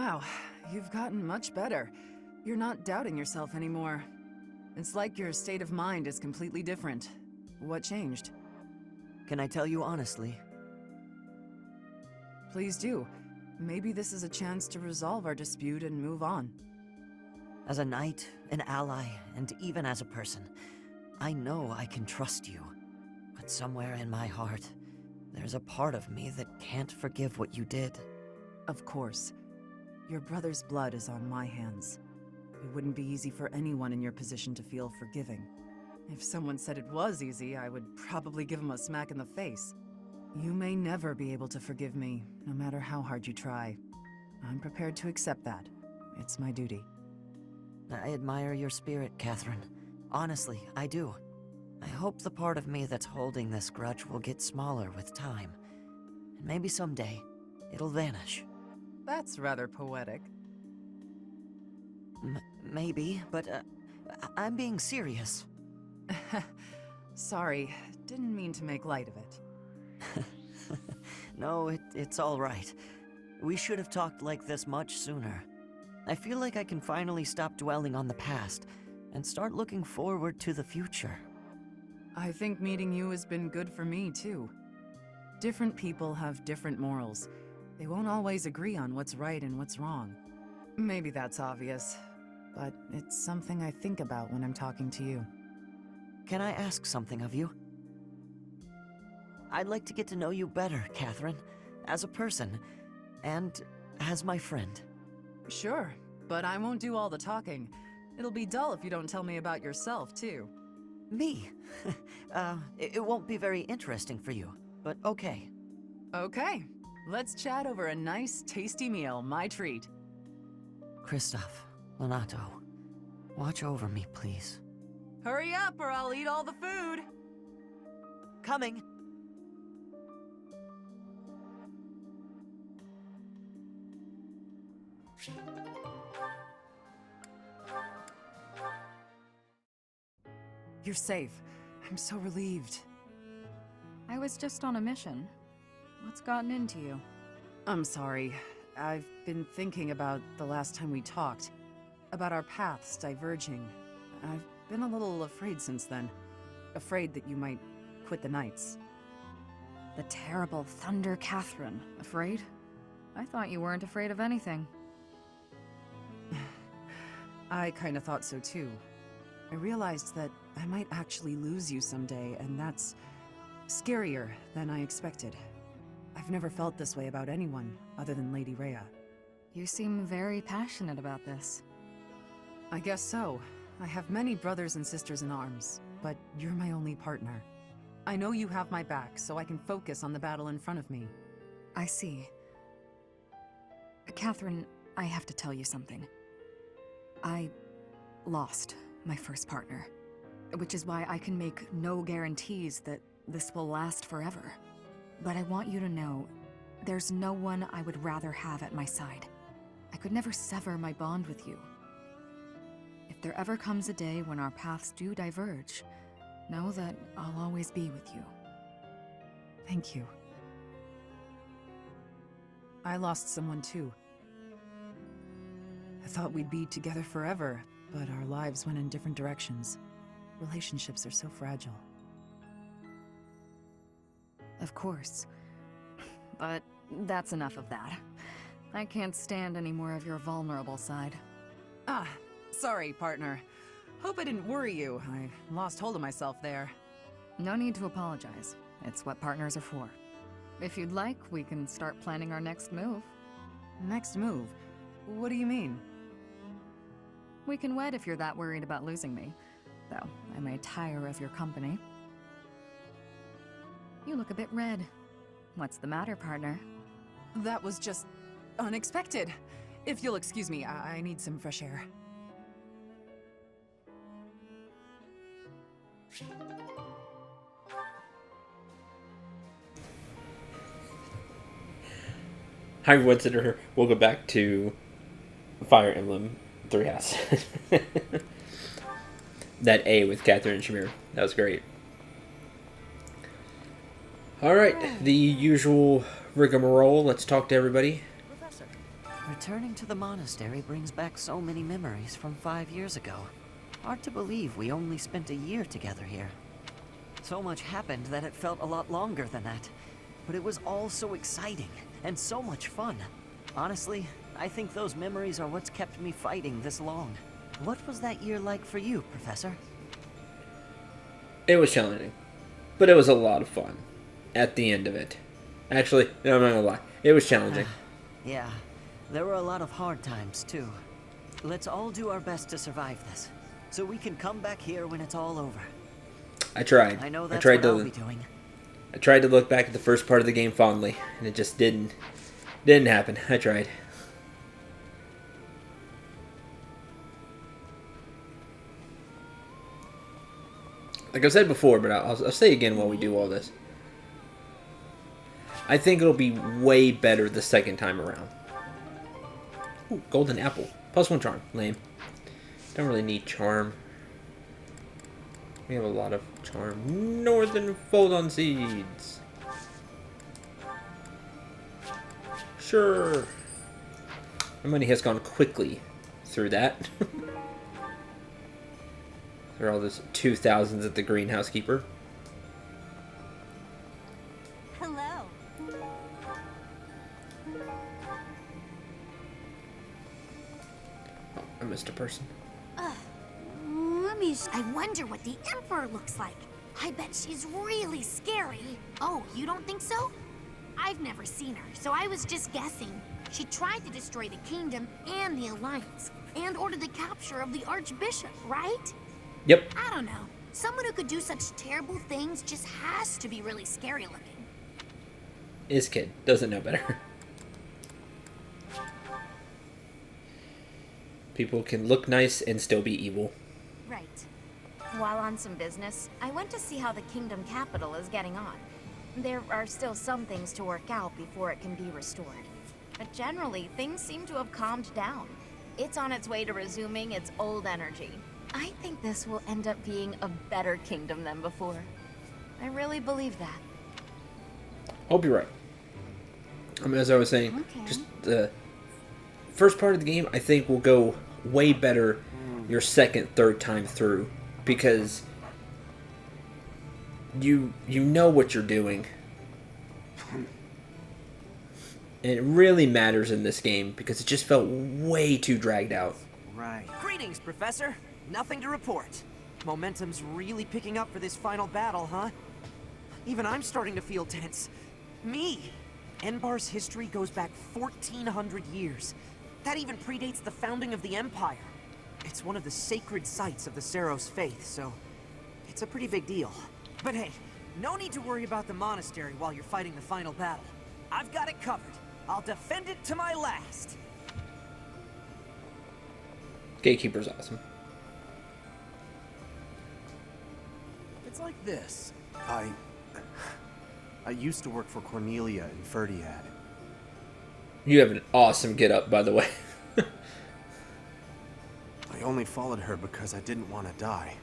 Wow, you've gotten much better. You're not doubting yourself anymore. It's like your state of mind is completely different. What changed? Can I tell you honestly? Please do. Maybe this is a chance to resolve our dispute and move on. As a knight, an ally, and even as a person, I know I can trust you. But somewhere in my heart, there's a part of me that can't forgive what you did. Of course. Your brother's blood is on my hands. It wouldn't be easy for anyone in your position to feel forgiving. If someone said it was easy, I would probably give him a smack in the face. You may never be able to forgive me, no matter how hard you try. I'm prepared to accept that. It's my duty. I admire your spirit, Catherine. Honestly, I do. I hope the part of me that's holding this grudge will get smaller with time. And maybe someday, it'll vanish. That's rather poetic. Maybe, but I'm being serious. Sorry, didn't mean to make light of it. No, it's all right. We should have talked like this much sooner. I feel like I can finally stop dwelling on the past and start looking forward to the future. I think meeting you has been good for me, too. Different people have different morals. They won't always agree on what's right and what's wrong. Maybe that's obvious, but it's something I think about when I'm talking to you. Can I ask something of you? I'd like to get to know you better, Catherine, as a person, and as my friend. Sure, but I won't do all the talking. It'll be dull if you don't tell me about yourself, too. Me? It won't be very interesting for you, but okay. Okay, let's chat over a nice, tasty meal, my treat. Kristoff, Lenato, watch over me, please. Hurry up or I'll eat all the food! Coming! You're safe. I'm so relieved. I was just on a mission. What's gotten into you? I'm sorry. I've been thinking about the last time we talked. About our paths diverging. I've been a little afraid since then. Afraid that you might quit the Knights. The terrible Thunder Catherine. Afraid? I thought you weren't afraid of anything. I kinda thought so too. I realized that I might actually lose you someday, and that's scarier than I expected. I've never felt this way about anyone other than Lady Rhea. You seem very passionate about this. I guess so. I have many brothers and sisters in arms, but you're my only partner. I know you have my back, so I can focus on the battle in front of me. I see. Catherine, I have to tell you something. I lost my first partner, which is why I can make no guarantees that this will last forever. But I want you to know, there's no one I would rather have at my side. I could never sever my bond with you. If there ever comes a day when our paths do diverge, know that I'll always be with you. Thank you. I lost someone too. I thought we'd be together forever, but our lives went in different directions. Relationships are so fragile. Of course. But that's enough of that. I can't stand any more of your vulnerable side. Ah, sorry, partner. Hope I didn't worry you. I lost hold of myself there. No need to apologize. It's what partners are for. If you'd like, we can start planning our next move. Next move? What do you mean? We can wed if you're that worried about losing me. Though, I may tire of your company. You look a bit red. What's the matter, partner? That was just unexpected. If you'll excuse me, I need some fresh air. Hi everyone, Cinder here. Welcome back to Fire Emblem 3 Houses. That A with Catherine and Shamir. That was great. Alright, the usual rigmarole. Let's talk to everybody. Professor, Returning to the monastery brings back so many memories from 5 years ago. Hard to believe we only spent a year together here. So much happened that it felt a lot longer than that. But it was all so exciting, and so much fun. Honestly, I think those memories are what's kept me fighting this long. What was that year like for you, Professor? It was challenging, but it was a lot of fun at the end of it. Actually, no, I'm not gonna lie. It was challenging. Yeah, there were a lot of hard times, too. Let's all do our best to survive this, so we can come back here when it's all over. I tried. I know that's I tried what I'll be doing. I tried to look back at the first part of the game fondly, and it just didn't happen. I tried. Like I've said before, but I'll say again while we do all this. I think it'll be way better the second time around. Ooh, golden apple. +1 charm. Lame. Don't really need charm. We have a lot of charm. Northern Foldon seeds. Sure. My money has gone quickly through that. There are all those 2000s at the greenhouse keeper. Hello. Oh, I missed a person. I wonder what the Emperor looks like. I bet she's really scary. Oh, you don't think so? I've never seen her, so I was just guessing. She tried to destroy the kingdom and the Alliance, and ordered the capture of the Archbishop, right? Yep. I don't know. Someone who could do such terrible things just has to be really scary looking. His kid doesn't know better. People can look nice and still be evil. Right. While on some business, I went to see how the kingdom capital is getting on. There are still some things to work out before it can be restored. But generally, things seem to have calmed down. It's on its way to resuming its old energy. I think this will end up being a better kingdom than before. I really believe that. Hope you're right. As I was saying, Okay. just the first part of the game, I think will go way better your second, third time through, because you know what you're doing. And it really matters in this game because it just felt way too dragged out. Right. Greetings, Professor. Nothing to report. Momentum's really picking up for this final battle, huh? Even I'm starting to feel tense. Me! Enbar's history goes back 1,400 years. That even predates the founding of the Empire. It's one of the sacred sites of the Seros faith, so it's a pretty big deal. But hey, no need to worry about the monastery while you're fighting the final battle. I've got it covered. I'll defend it to my last. Gatekeeper's awesome. It's like this. I used to work for Cornelia in Ferdiad. You have an awesome get-up, by the way. I only followed her because I didn't want to die.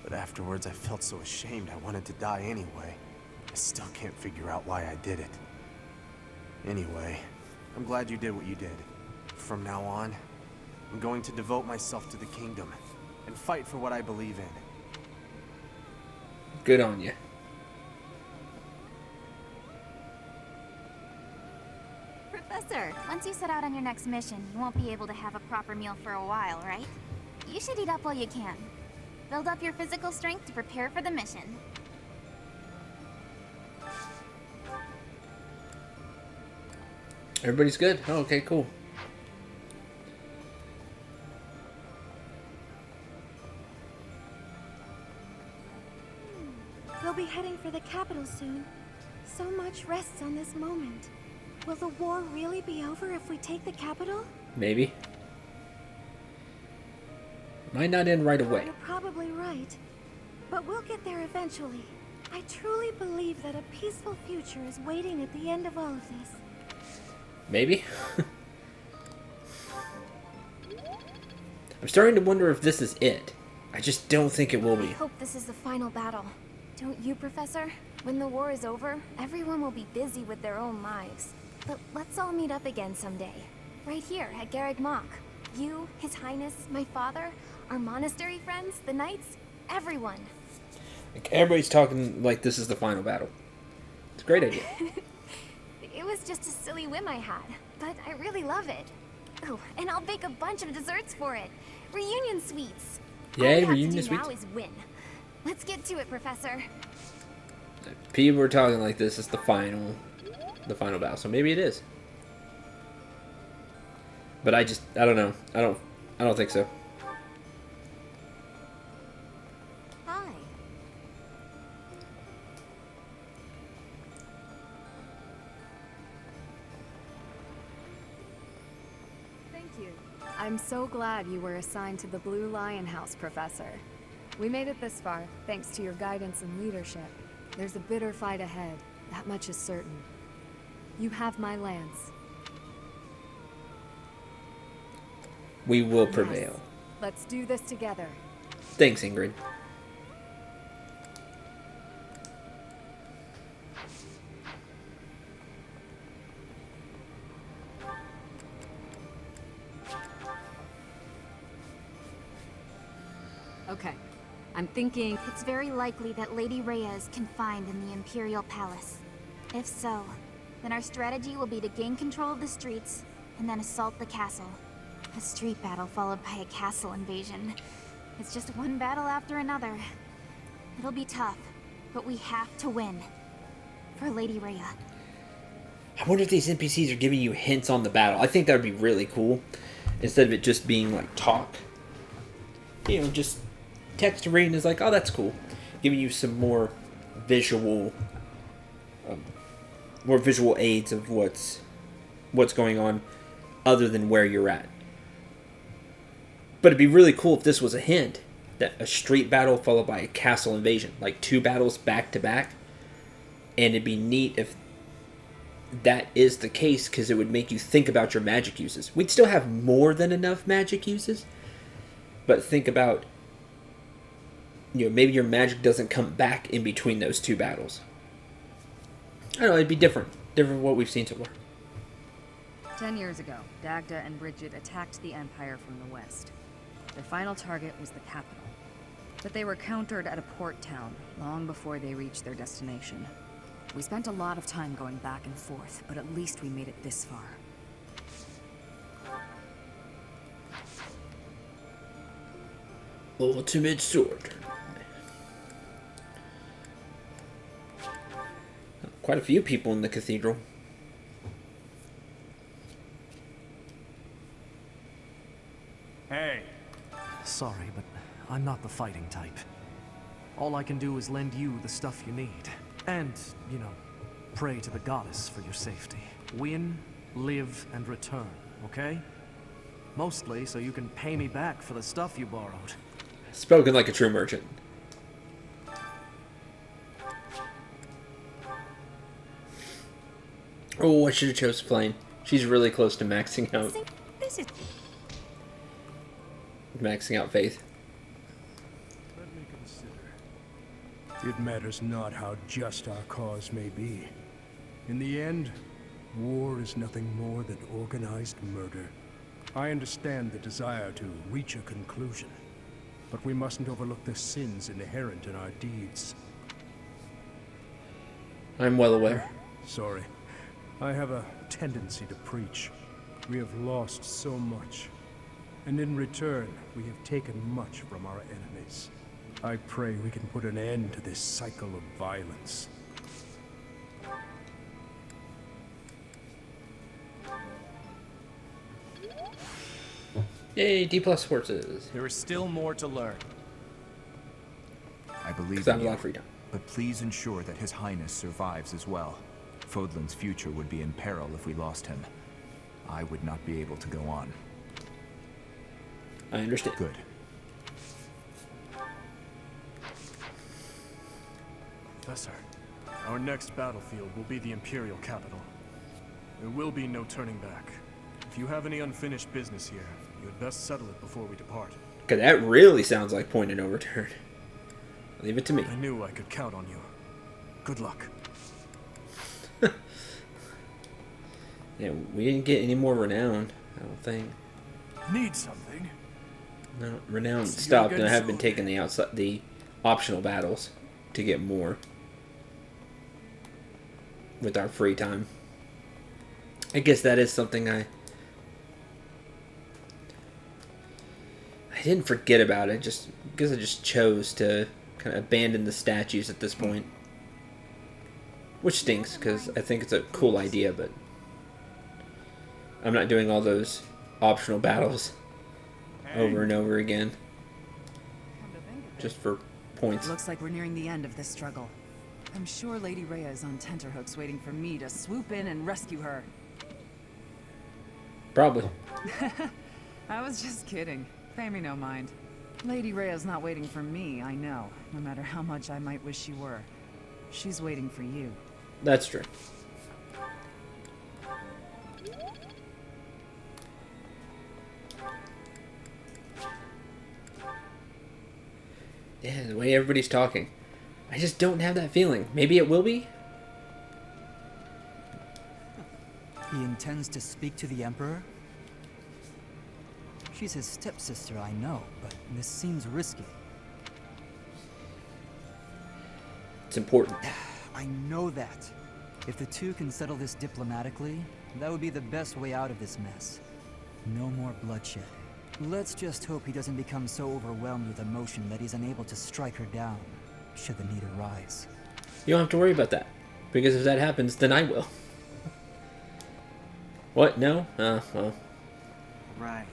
But afterwards I felt so ashamed I wanted to die anyway. I still can't figure out why I did it. Anyway, I'm glad you did what you did. From now on, I'm going to devote myself to the kingdom and fight for what I believe in. Good on you. Professor, once you set out on your next mission, you won't be able to have a proper meal for a while, right? You should eat up while you can. Build up your physical strength to prepare for the mission. Everybody's good? Oh, okay, cool. We'll be heading for the capital soon. So much rests on this moment. Will the war really be over if we take the capital? Maybe. Might not end right away. You're probably right. But we'll get there eventually. I truly believe that a peaceful future is waiting at the end of all of this. Maybe? I'm starting to wonder if this is it. I just don't think it will I be. hope this is the final battle. Don't you, Professor? When the war is over, everyone will be busy with their own lives. But let's all meet up again someday. Right here at Garreg Mach. You, His Highness, my father, our monastery friends, the knights, everyone. Like, everybody's talking like this is the final battle. It's a great idea. It was just a silly whim I had, but I really love it. Oh, and I'll bake a bunch of desserts for it. Reunion sweets. Yay, All we have reunion to do sweets. now is win. Let's get to it, Professor. People are talking like this is the final battle. So maybe it is. But I don't know. I don't think so. Hi. Thank you. I'm so glad you were assigned to the Blue Lion House, Professor. We made it this far, thanks to your guidance and leadership. There's a bitter fight ahead, that much is certain. You have my lance. We will Yes. prevail. Let's do this together. Thanks, Ingrid. Okay. I'm thinking... It's very likely that Lady Rhea is confined in the Imperial Palace. If so, then our strategy will be to gain control of the streets and then assault the castle. A street battle followed by a castle invasion. It's just one battle after another. It'll be tough, but we have to win. For Lady Rhea. I wonder if these NPCs are giving you hints on the battle. I think that would be really cool. Instead of it just being like talk. You know, just text reading is like, oh, that's cool. Giving you some more visual aids of what's going on other than where you're at. But it'd be really cool if this was a hint that a street battle followed by a castle invasion, like 2 battles back to back. And it'd be neat if that is the case, because it would make you think about your magic uses. We'd still have more than enough magic uses, but think about, you know, maybe your magic doesn't come back in between those 2 battles. I don't know, it'd be different from what we've seen so far. 10 years ago, Dagda and Bridget attacked the Empire from the west. Their final target was the capital. But they were countered at a port town long before they reached their destination. We spent a lot of time going back and forth, but at least we made it this far. Ultimate sword. Quite a few people in the cathedral. Hey. Sorry, but I'm not the fighting type. All I can do is lend you the stuff you need. And, you know, pray to the goddess for your safety. Win, live, and return, okay? Mostly so you can pay me back for the stuff you borrowed. Spoken like a true merchant. Oh, I should have chose Flame. She's really close to maxing out. This is Maxing out Faith. Let me consider. It matters not how just our cause may be. In the end, war is nothing more than organized murder. I understand the desire to reach a conclusion, but we mustn't overlook the sins inherent in our deeds. I'm well aware. Sorry. I have a tendency to preach. We have lost so much. And in return, we have taken much from our enemies. I pray we can put an end to this cycle of violence. Yay, D+ horses. There is still more to learn. I believe Because I have in a lot you, of freedom. but please ensure that His Highness survives as well. Fodlan's future would be in peril if we lost him. I would not be able to go on. I understand. Good. Professor, our next battlefield will be the Imperial capital. There will be no turning back. If you have any unfinished business here, you had best settle it before we depart. Because that really sounds like point of no return. Leave it to me. I knew I could count on you. Good luck. Yeah, we didn't get any more renown. I don't think. Need something? No, renown See you stopped, and again I have been soon. taking the optional battles to get more with our free time. I guess that is something I didn't forget about it, just because I just chose to kind of abandon the statues at this point. Which stinks, because I think it's a cool idea, but I'm not doing all those optional battles over and over again. Just for points. Looks like we're nearing the end of this struggle. I'm sure Lady Rhea is on tenterhooks waiting for me to swoop in and rescue her. Probably. I was just kidding. Pay me no mind. Lady Rhea's not waiting for me, I know, no matter how much I might wish she were. She's waiting for you. That's true. Yeah, the way everybody's talking. I just don't have that feeling. Maybe it will be? He intends to speak to the Emperor? She's his stepsister, I know, but this seems risky. It's important. I know that. If the two can settle this diplomatically, that would be the best way out of this mess. No more bloodshed. Let's just hope he doesn't become so overwhelmed with emotion that he's unable to strike her down, should the need arise. You don't have to worry about that. Because if that happens, then I will. What? No? Well. Right.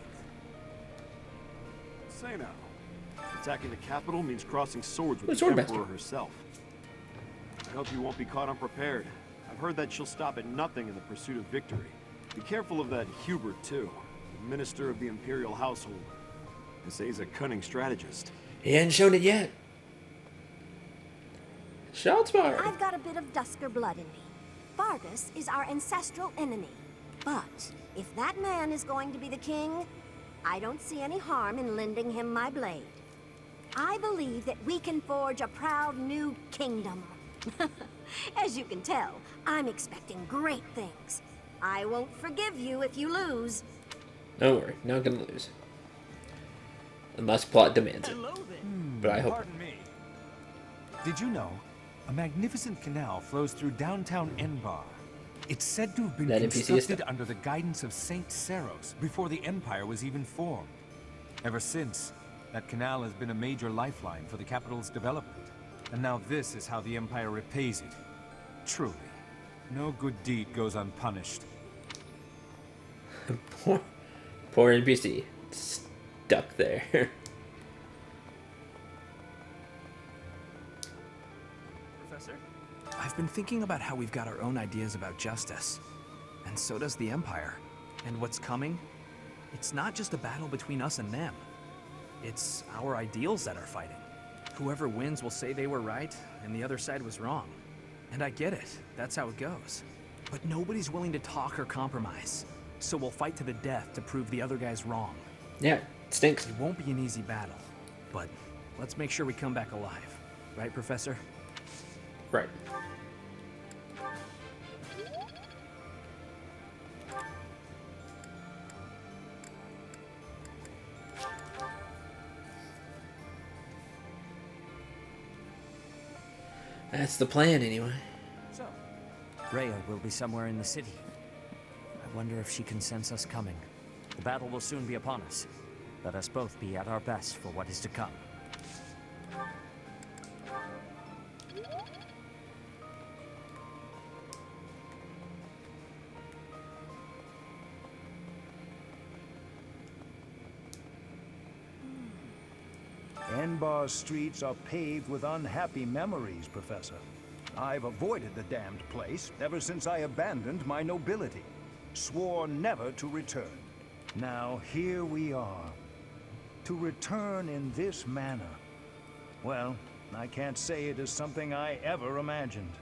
Say now, attacking the capital means crossing swords with The the sword Emperor master. herself. I hope you won't be caught unprepared. I've heard that she'll stop at nothing in the pursuit of victory. Be careful of that Hubert, too. The minister of the Imperial household. They say he's a cunning strategist. He hadn't shown it yet. Shots fired. I've got a bit of Dusker blood in me. Vargas is our ancestral enemy. But if that man is going to be the king, I don't see any harm in lending him my blade. I believe that we can forge a proud new kingdom. As you can tell, I'm expecting great things. I won't forgive you if you lose. Don't worry, not gonna lose. Unless plot demands it. But I hope. Pardon me. Did you know a magnificent canal flows through downtown Enbar? It's said to have been That NPC is constructed stuff. under the guidance of Saint Saros before the Empire was even formed. Ever since, that canal has been a major lifeline for the capital's development. And now this is how the Empire repays it. Truly, no good deed goes unpunished. Poor NPC. Stuck there. Professor? I've been thinking about how we've got our own ideas about justice. And so does the Empire. And what's coming? It's not just a battle between us and them. It's our ideals that are fighting. Whoever wins will say they were right, and the other side was wrong. And I get it. That's how it goes. But nobody's willing to talk or compromise. So we'll fight to the death to prove the other guy's wrong. Yeah, it stinks. It won't be an easy battle. But let's make sure we come back alive. Right, Professor? Right. That's the plan, anyway. So, Rhea will be somewhere in the city. I wonder if she can sense us coming. The battle will soon be upon us. Let us both be at our best for what is to come. Enbar's streets are paved with unhappy memories, Professor. I've avoided the damned place ever since I abandoned my nobility. Swore never to return. Now here we are. To return in this manner. Well, I can't say it is something I ever imagined.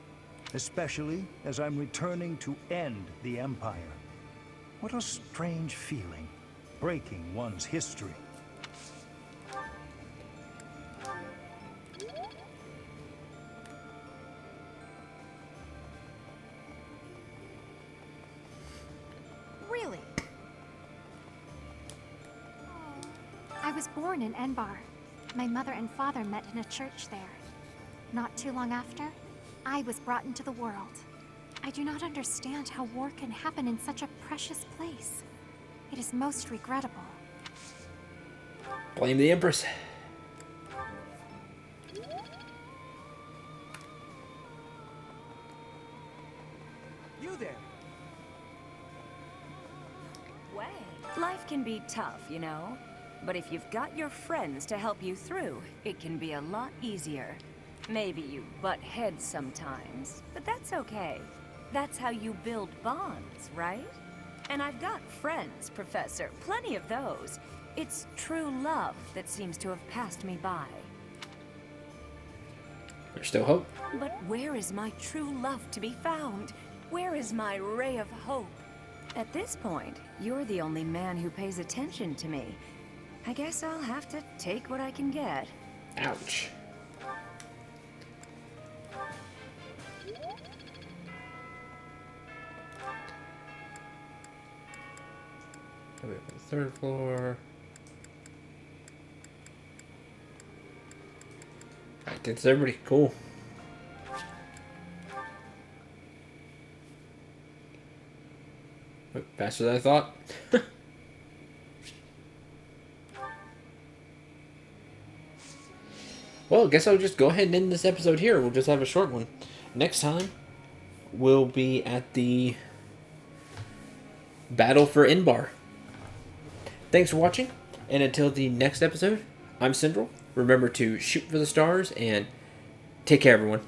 Especially as I'm returning to end the Empire. What a strange feeling, breaking one's history. Really? I was born in Enbar. My mother and father met in a church there. Not too long after, I was brought into the world. I do not understand how war can happen in such a precious place. It is most regrettable. Blame the Empress. You there? Way. Life can be tough, you know. But if you've got your friends to help you through, it can be a lot easier. Maybe you butt heads sometimes, but that's okay. That's how you build bonds, right? And I've got friends, Professor, plenty of those. It's true love that seems to have passed me by. There's still hope. But where is my true love to be found? Where is my ray of hope? At this point, you're the only man who pays attention to me. I guess I'll have to take what I can get. Ouch. Coming up on the third floor. Alright, that's everybody. Cool. Went faster than I thought. Well, I guess I'll just go ahead and end this episode here. We'll just have a short one. Next time, we'll be at the Battle for Enbar. Thanks for watching, and until the next episode, I'm Syndrel. Remember to shoot for the stars, and take care, everyone.